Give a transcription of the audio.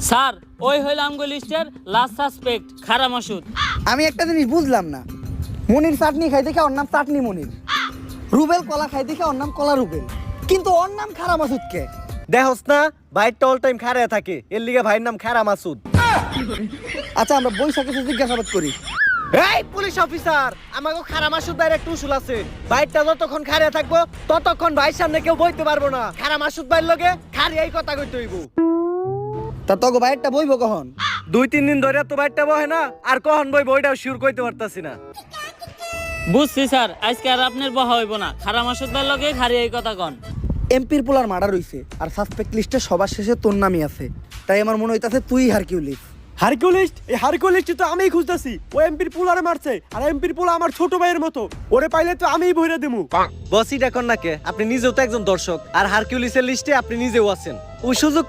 Sir ওই হইল আমগো লিস্টের লাস্ট সাসপেক্ট খারা মাসুদ। আমি একটা জিনিস বুঝলাম না, মনির চাটনি খাই দেখে ওর নাম চাটনি মনির, রুবেল কলা খাই দেখে ওর নাম কলা রুবেল, কিন্তু ওর নাম খারা মাসুদ কে? দেখোস না ভাইটা অল টাইম খাড়ায় থাকে, এর লিগে ভাইয়ের নাম খারা মাসুদ। আচ্ছা আমরা বৈশাখে জিজ্ঞাসাবাদ করি। এই পুলিশ অফিসার, আমাকে খারা মাসুদ ভাইয়ের একটা উসুল আছে, ভাইটা যতক্ষণ খাড়ায় থাকবো ততক্ষণ ভাইয়ের সামনে কেউ বইতে পারবো না। খারা মাসুদ ভাইয়ের লগে খারি এই কথা কইতে হইব। তা তোকে বাইরটা বইব কখন? 2-3 দিন ধরে তো ভাইটা বহে না, আর কখন বই বইটাও শিওর কইতে পারতাছি না। বুঝছি স্যার, আজকে আর আপনার বহা হইব না, খারা মাসুদ ভাই লগে খারি এই কথা কন। এমপির পোলার মার্ডার হইছে আর সাসপেক্ট লিস্টে সবার শেষে তোর নামই আছে, তাই আমার মনে হইতাছে তুই হারকিউলিস। হারকিউলিস্ট? এই হারকিউলিস্ট তো আমিই খুঁজতাছি। ও এমপির পোলারে মারছে, আর এমপির পোলা আমার ছোট ভাইয়ের মতো, ওরে পাইলে তো আমিই বইরা দেবো। বসই ডাকন না কে, আপনি নিজেও তো একজন দর্শক, আর হারকিউলিসের লিস্টে আপনি নিজেও আছেন। ওই সুযোগ